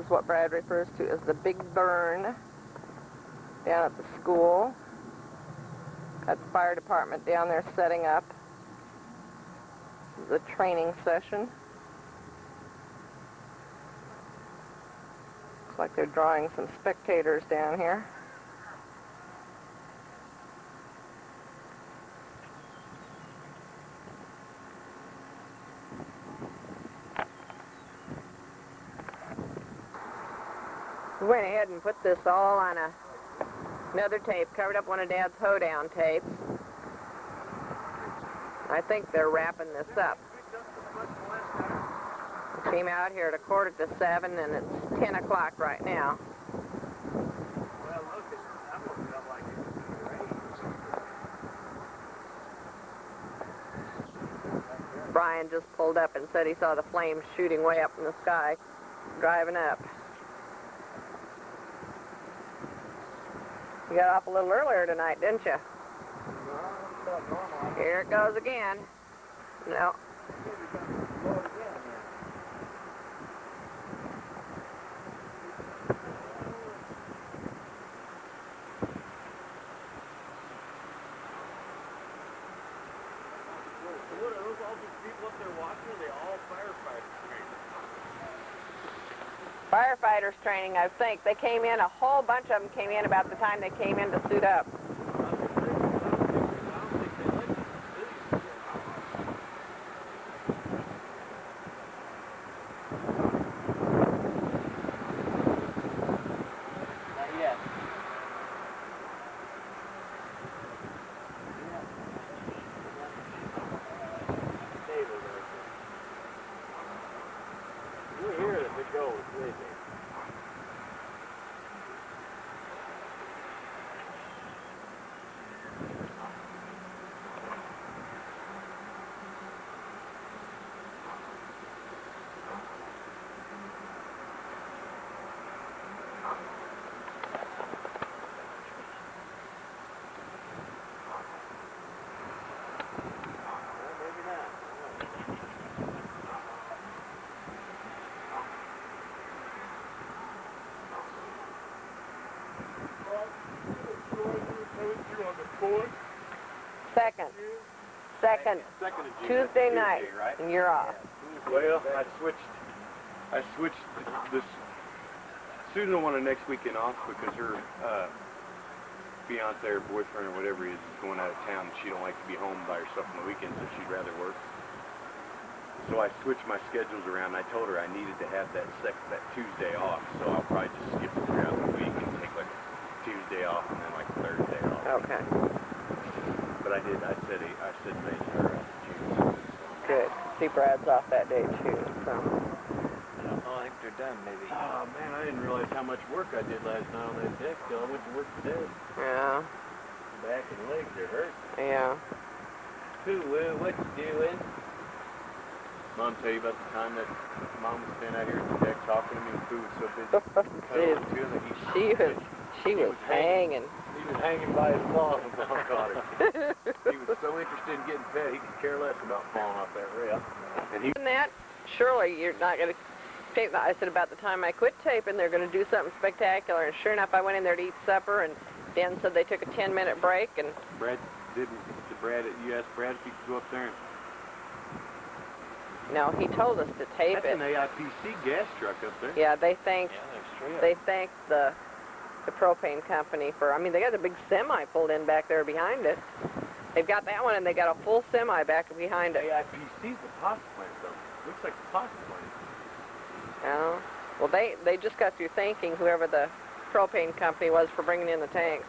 is what Brad refers to as the big burn down at the school. Got the fire department down there setting up. This is a training session. Looks like they're drawing some spectators down here. We went ahead and put this all on another tape, covered up one of Dad's hoedown tapes. I think they're wrapping this up. We came out here at 6:45 and it's 10 o'clock right now. Brian just pulled up and said he saw the flames shooting way up in the sky, driving up. You got off a little earlier tonight, didn't you? Here it goes again. No. What are all these people up there watching? Are they all firefighters training? Firefighters training, I think. They came in, a whole bunch of them came in about the time they came in to suit up. Second Tuesday night, right? And you're off. Well, I switched this. Susan wanted next weekend off because her fiance or boyfriend or whatever he is going out of town, and she don't like to be home by herself on the weekends, so she'd rather work. So I switched my schedules around. I told her I needed to have that Tuesday off, so I'll probably just skip it throughout the week and take like Tuesday off and then like Thursday off. Okay. But I said May 3rd. Good. See, Brad's off that day too, so. Oh, I think they're done, maybe. Oh, man, I didn't realize how much work I did last night on that deck till I went to work today. Yeah. Back and legs are hurt. Yeah. What you doing? Mom tell you about the time that Mom was standing out here at the deck talking to me and Pooh was so busy. She was hanging. He was hanging by his claws and Mom caught him. He was so interested in getting fed, he could care less about falling off that rail. And he... that, surely you're not going to tape. I said about the time I quit taping, they're going to do something spectacular. And sure enough, I went in there to eat supper, and Dan said they took a 10-minute break. And Brad didn't. You asked Brad if he could go up there and... No, he told us to tape it. That's an AIPC gas truck up there. Yeah, they thanked the propane company for, I mean, they got a big semi pulled in back there behind it. They've got that one, and they got a full semi back behind it. AIPC's the pasta plant, though. Looks like the pasta plant. Yeah. Well, they just got through thanking whoever the propane company was for bringing in the tanks.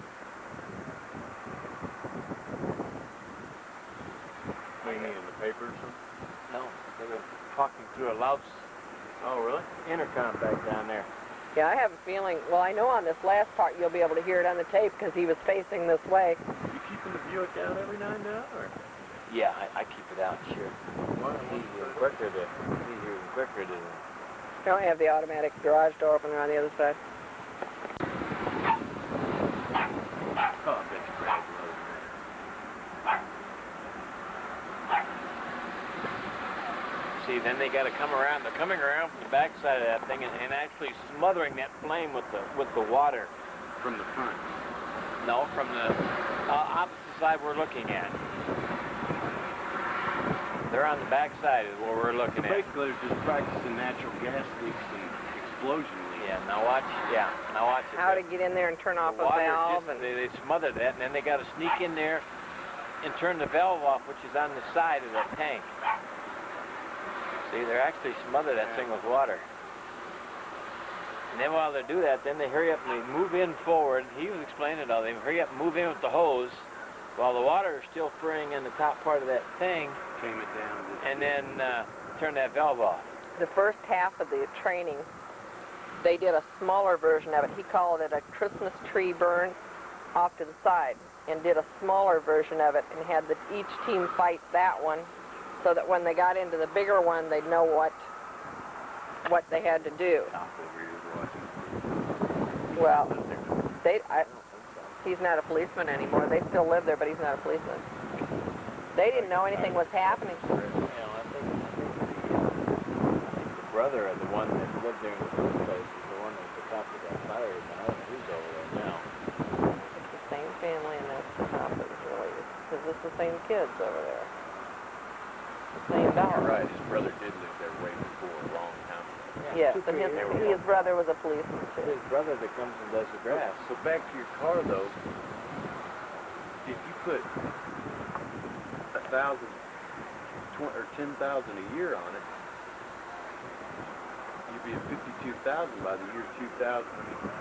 What do you mean, in the paper or something? No, they were talking through a loud intercom back down there. Yeah, I have a feeling, well, I know on this last part you'll be able to hear it on the tape because he was facing this way. You keeping the Buick out every now and then, or? Yeah, I keep it out, sure. Well, Easier and quicker to... I only have the automatic garage door opener on the other side. Oh, I bet you Brad loves See, then then they got to come around. They're coming around from the backside of that thing and actually smothering that flame with the water. From the front. No, from the opposite side we're looking at. They're on the backside is what we're looking at. Basically, they're just practicing natural gas leaks and explosion leaks. Yeah, now watch. Yeah, now watch it. How to get in there and turn off a water valve. just, they smothered that, and then they got to sneak in there and turn the valve off, which is on the side of that tank. See, they're actually smothered that thing with water. And then while they do that, then they hurry up and they move in forward. He was explaining it all. They hurry up and move in with the hose while the water is still spraying in the top part of that thing. Tame it down. And then turn that valve off. The first half of the training, they did a smaller version of it. He called it a Christmas tree burn off to the side, and did a smaller version of it and had each team fight that one so that when they got into the bigger one, they'd know what they had to do. Well, he's not a policeman anymore. They still live there, but he's not a policeman. They didn't know anything was happening. I think the brother of the one that lived there in the first place is the one at the top of that fire. I don't know who's over there now. It's the same family, and that's the top that was related. Because it's the same kids over there. The same dog. Right, his brother did live there way before, a long time ago. Yes, and his brother was a policeman, too. His brother that comes and does the grass. So back to your car, though. If you put 1,000 or 10,000 a year on it, you'd be at 52,000 by the year 2000.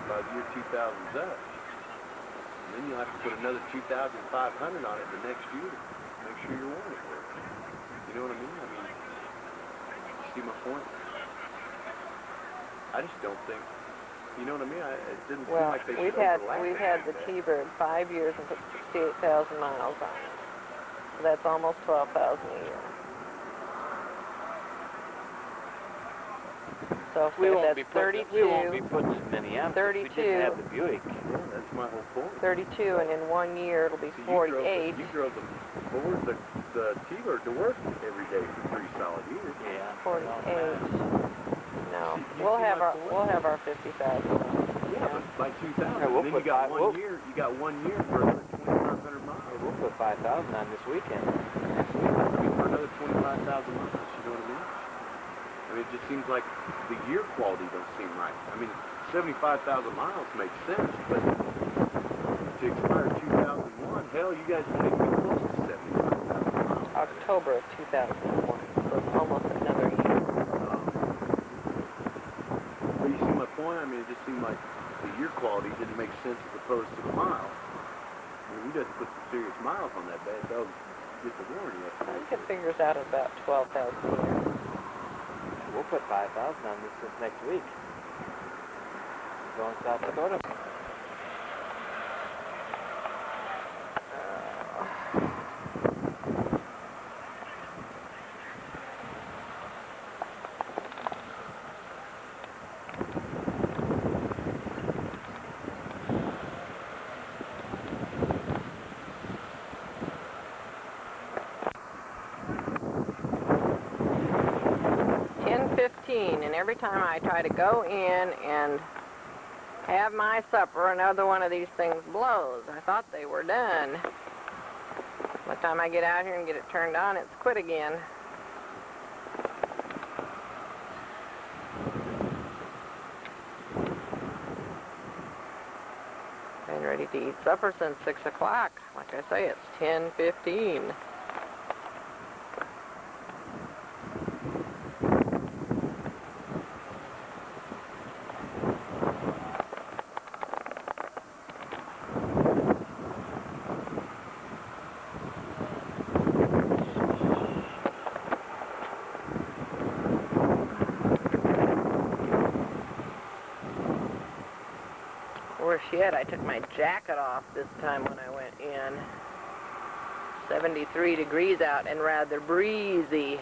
By the year 2000's up. And then you'll have to put another 2,500 on it the next year to make sure your warranty works. You know what I mean? You see my point? I just don't think. You know what I mean? It didn't seem like they should overlap. We've had the T-Bird 5 years and put 68,000 miles on it. So that's almost 12,000 a year. So if We won't that's be 32, we won't be putting as many on. 32. We didn't have the Buick. Yeah, that's my whole point. 32, and in 1 year it'll be 48. You drove the T-Bird to work every day for 3 solid years. Yeah. 48. No, You we'll see have my our 50,000. Yeah, but by 2,000, Yeah, we'll then put you got five- 1 year. You got 1 year for another 2,500 miles. Hey, we'll put 5,000 on this weekend. Next week, I mean, for another 25,000 miles. You know what I mean? I mean, it just seems like the year quality don't seem right. I mean, 75,000 miles makes sense, but to expire 2001, hell, you guys won't even be close to 75,000 miles. October of 2001, so it's almost another year. But you see my point? I mean, it just seemed like the year quality didn't make sense as opposed to the mile. I mean, we'd have to put some serious miles on that bad dog to get the warranty up. I think it figures out at about 12,000 a year. We'll put 5,000 on this next week. Going South Dakota. And every time I try to go in and have my supper, another one of these things blows. I thought they were done. By the time I get out here and get it turned on, it's quit again. Been ready to eat supper since 6 o'clock. Like I say, it's 10:15. Worse yet, I took my jacket off this time when I went in. 73 degrees out and rather breezy.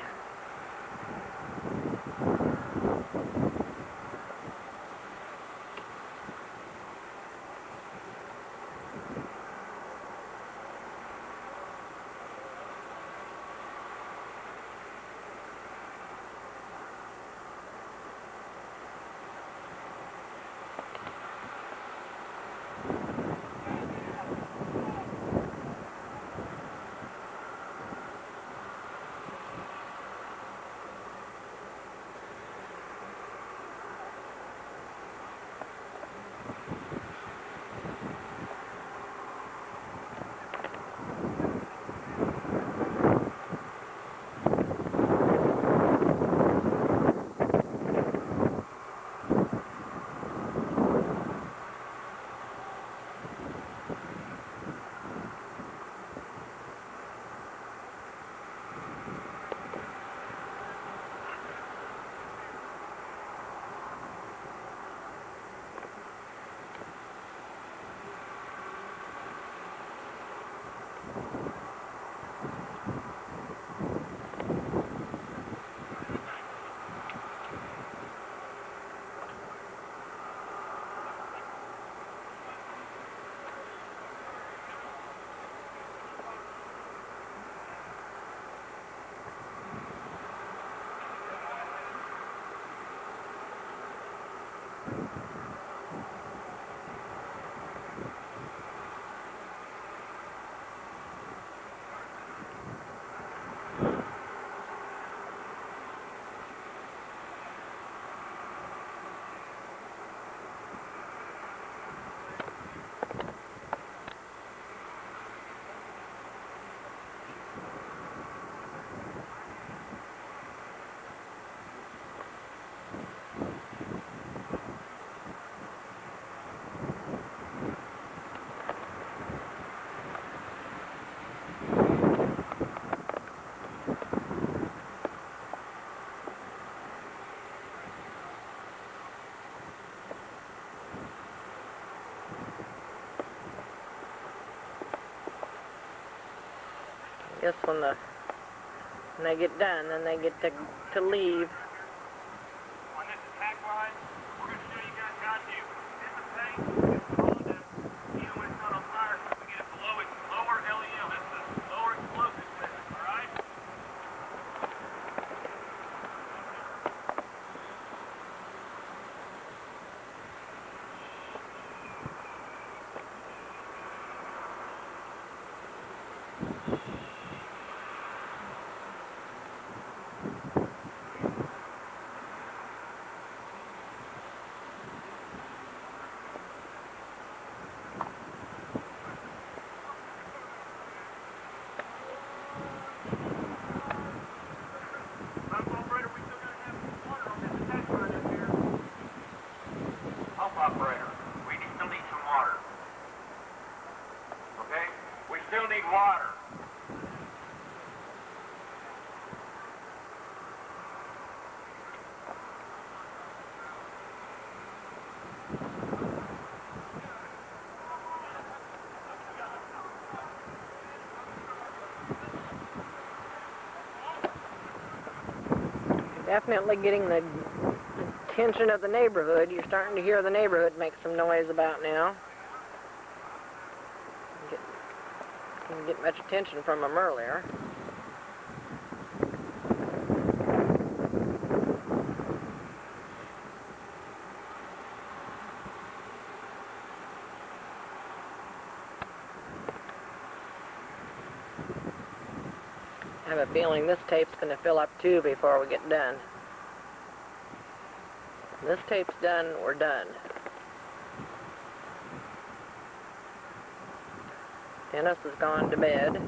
I guess when they get done, then they get to leave. On this attack line, we're going to show you guys how to hit the tank, hold it, even when it's not on fire, we get it below its lower LEM. That's the lower explosive setting, all right? Operator, we still need some water. Okay? We still need water. Definitely getting the attention of the neighborhood. You're starting to hear the neighborhood make some noise about now. Didn't get much attention from them earlier. I have a feeling this tape's going to fill up too before we get done. When this tape's done, we're done. Dennis has gone to bed.